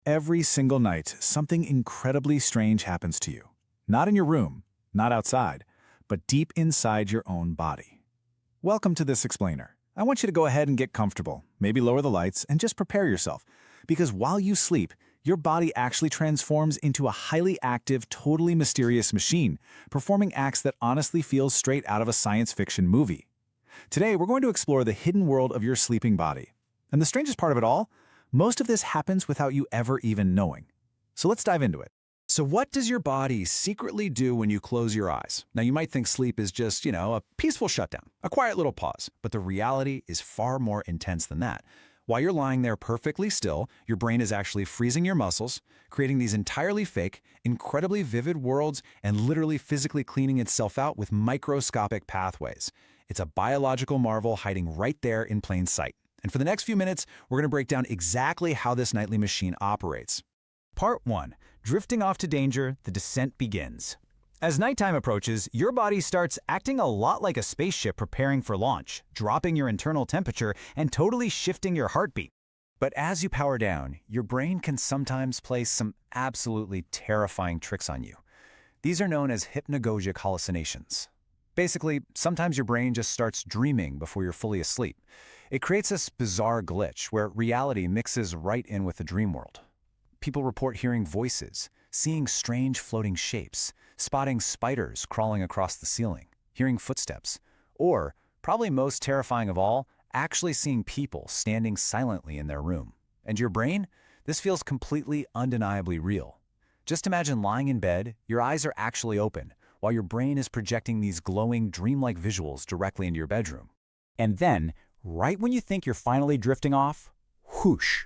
Every single night, something incredibly strange happens to you. Not in your room, not outside, but deep inside your own body. Welcome to this explainer. I want you to go ahead and get comfortable, maybe lower the lights, and just prepare yourself. Because while you sleep, your body actually transforms into a highly active, totally mysterious machine, performing acts that honestly feel straight out of a science fiction movie. Today, we're going to explore the hidden world of your sleeping body. And the strangest part of it all, most of this happens without you ever even knowing. So let's dive into it. So what does your body secretly do when you close your eyes? Now you might think sleep is just, a peaceful shutdown, a quiet little pause, but the reality is far more intense than that. While you're lying there perfectly still, your brain is actually freezing your muscles, creating these entirely fake, incredibly vivid worlds, and literally physically cleaning itself out with microscopic pathways. It's a biological marvel hiding right there in plain sight. And for the next few minutes, we're going to break down exactly how this nightly machine operates. Part 1. Drifting off to danger, the descent begins. As nighttime approaches, your body starts acting a lot like a spaceship preparing for launch, dropping your internal temperature and totally shifting your heartbeat. But as you power down, your brain can sometimes play some absolutely terrifying tricks on you. These are known as hypnagogic hallucinations. Basically, sometimes your brain just starts dreaming before you're fully asleep. It creates this bizarre glitch where reality mixes right in with the dream world. People report hearing voices, seeing strange floating shapes, spotting spiders crawling across the ceiling, hearing footsteps, or, probably most terrifying of all, actually seeing people standing silently in their room. And your brain? This feels completely undeniably real. Just imagine lying in bed, your eyes are actually open, while your brain is projecting these glowing, dreamlike visuals directly into your bedroom. And then, right when you think you're finally drifting off, whoosh.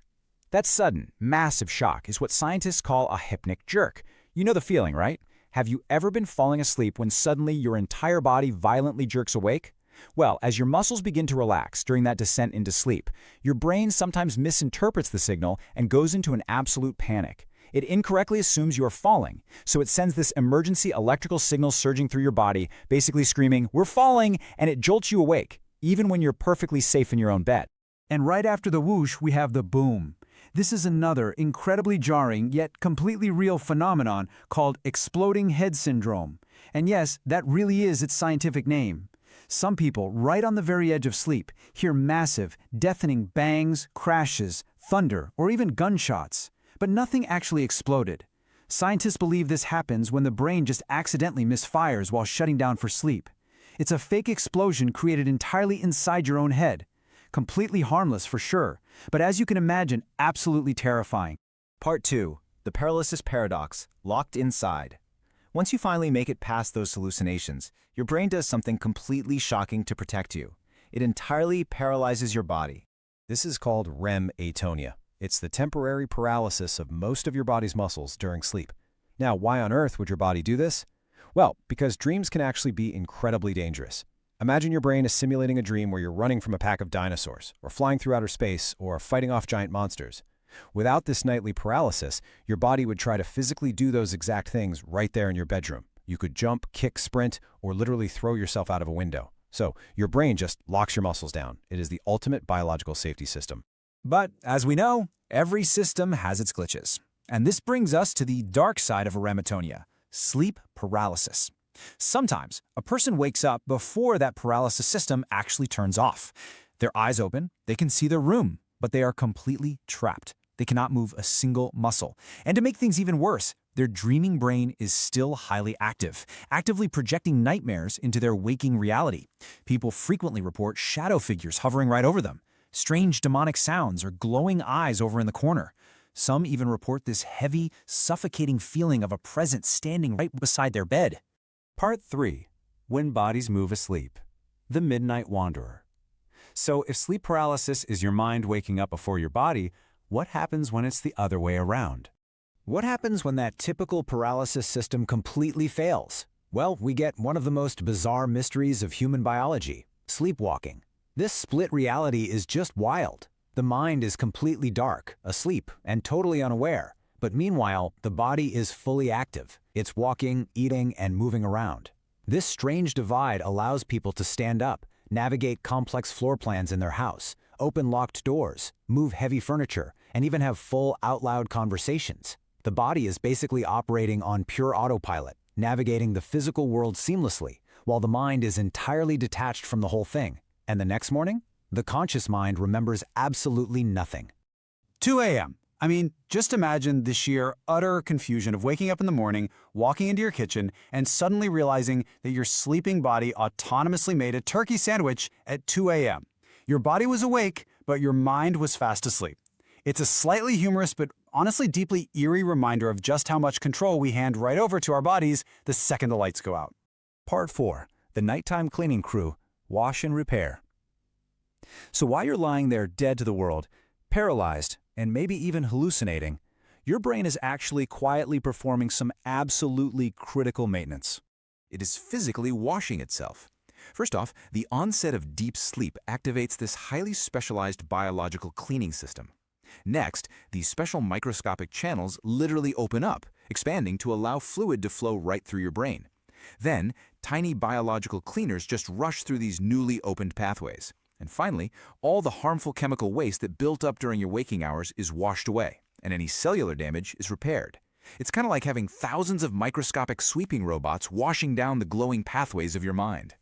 That sudden, massive shock is what scientists call a hypnic jerk. You know the feeling, right? Have you ever been falling asleep when suddenly your entire body violently jerks awake? Well, as your muscles begin to relax during that descent into sleep, your brain sometimes misinterprets the signal and goes into an absolute panic. It incorrectly assumes you are falling, so it sends this emergency electrical signal surging through your body, basically screaming, "We're falling!" and it jolts you awake, even when you're perfectly safe in your own bed. And right after the whoosh, we have the boom. This is another incredibly jarring yet completely real phenomenon called exploding head syndrome. And yes, that really is its scientific name. Some people, right on the very edge of sleep, hear massive, deafening bangs, crashes, thunder, or even gunshots. But nothing actually exploded. Scientists believe this happens when the brain just accidentally misfires while shutting down for sleep. It's a fake explosion created entirely inside your own head. Completely harmless for sure, but as you can imagine, absolutely terrifying. Part 2. The paralysis paradox, locked inside. Once you finally make it past those hallucinations, your brain does something completely shocking to protect you. It entirely paralyzes your body. This is called REM atonia. It's the temporary paralysis of most of your body's muscles during sleep. Now, why on earth would your body do this? Well, because dreams can actually be incredibly dangerous. Imagine your brain is simulating a dream where you're running from a pack of dinosaurs, or flying through outer space, or fighting off giant monsters. Without this nightly paralysis, your body would try to physically do those exact things right there in your bedroom. You could jump, kick, sprint, or literally throw yourself out of a window. So, your brain just locks your muscles down. It is the ultimate biological safety system. But as we know, every system has its glitches. And this brings us to the dark side of rematonia, sleep paralysis. Sometimes, a person wakes up before that paralysis system actually turns off. Their eyes open, they can see their room, but they are completely trapped. They cannot move a single muscle. And to make things even worse, their dreaming brain is still highly active, actively projecting nightmares into their waking reality. People frequently report shadow figures hovering right over them, strange demonic sounds, or glowing eyes over in the corner. Some even report this heavy, suffocating feeling of a presence standing right beside their bed. Part 3. When bodies move asleep. The midnight wanderer. So if sleep paralysis is your mind waking up before your body, what happens when it's the other way around? What happens when that typical paralysis system completely fails? Well, we get one of the most bizarre mysteries of human biology, sleepwalking. This split reality is just wild. The mind is completely dark, asleep, and totally unaware. But meanwhile, the body is fully active. It's walking, eating, and moving around. This strange divide allows people to stand up, navigate complex floor plans in their house, open locked doors, move heavy furniture, and even have full out-loud conversations. The body is basically operating on pure autopilot, navigating the physical world seamlessly, while the mind is entirely detached from the whole thing. And the next morning, the conscious mind remembers absolutely nothing. 2 a.m. I mean, just imagine the sheer, utter confusion of waking up in the morning, walking into your kitchen, and suddenly realizing that your sleeping body autonomously made a turkey sandwich at 2 a.m. Your body was awake, but your mind was fast asleep. It's a slightly humorous but honestly deeply eerie reminder of just how much control we hand right over to our bodies the second the lights go out. Part 4. The Nighttime Cleaning Crew. Wash and Repair. So while you're lying there dead to the world, paralyzed, and maybe even hallucinating, your brain is actually quietly performing some absolutely critical maintenance. It is physically washing itself. First off, the onset of deep sleep activates this highly specialized biological cleaning system. Next, these special microscopic channels literally open up, expanding to allow fluid to flow right through your brain. Then, tiny biological cleaners just rush through these newly opened pathways. And finally, all the harmful chemical waste that built up during your waking hours is washed away, and any cellular damage is repaired. It's kind of like having thousands of microscopic sweeping robots washing down the glowing pathways of your mind.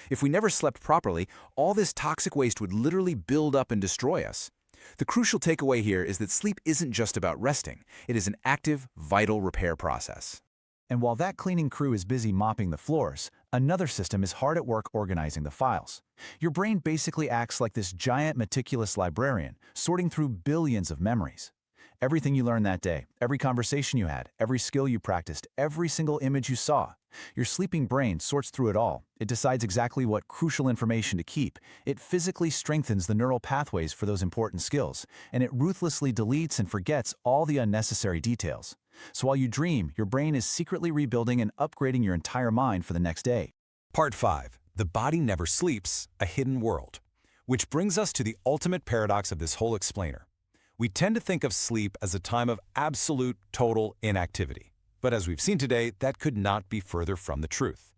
If we never slept properly, all this toxic waste would literally build up and destroy us. The crucial takeaway here is that sleep isn't just about resting. It is an active, vital repair process. And while that cleaning crew is busy mopping the floors, another system is hard at work organizing the files. Your brain basically acts like this giant meticulous librarian, sorting through billions of memories. Everything you learned that day, every conversation you had, every skill you practiced, every single image you saw. Your sleeping brain sorts through it all. It decides exactly what crucial information to keep. It physically strengthens the neural pathways for those important skills, and it ruthlessly deletes and forgets all the unnecessary details. So while you dream, your brain is secretly rebuilding and upgrading your entire mind for the next day. Part 5. The Body Never Sleeps, a Hidden World. Which brings us to the ultimate paradox of this whole explainer. We tend to think of sleep as a time of absolute, total inactivity. But as we've seen today, that could not be further from the truth.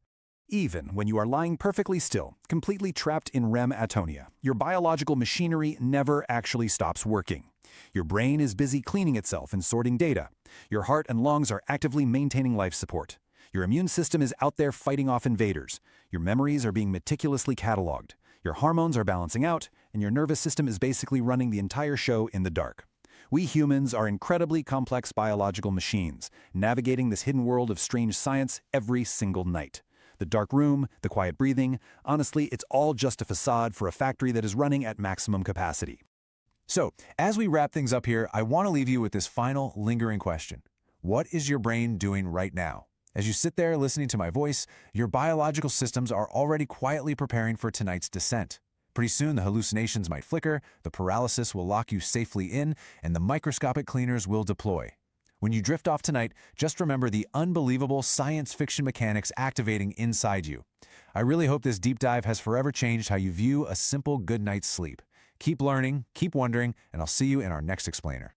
Even when you are lying perfectly still, completely trapped in REM atonia, your biological machinery never actually stops working. Your brain is busy cleaning itself and sorting data. Your heart and lungs are actively maintaining life support. Your immune system is out there fighting off invaders. Your memories are being meticulously cataloged. Your hormones are balancing out, and your nervous system is basically running the entire show in the dark. We humans are incredibly complex biological machines, navigating this hidden world of strange science every single night. The dark room, the quiet breathing, honestly, it's all just a facade for a factory that is running at maximum capacity. So, as we wrap things up here, I want to leave you with this final, lingering question. What is your brain doing right now? As you sit there listening to my voice, your biological systems are already quietly preparing for tonight's descent. Pretty soon, the hallucinations might flicker, the paralysis will lock you safely in, and the microscopic cleaners will deploy. When you drift off tonight, just remember the unbelievable science fiction mechanics activating inside you. I really hope this deep dive has forever changed how you view a simple good night's sleep. Keep learning, keep wondering, and I'll see you in our next explainer.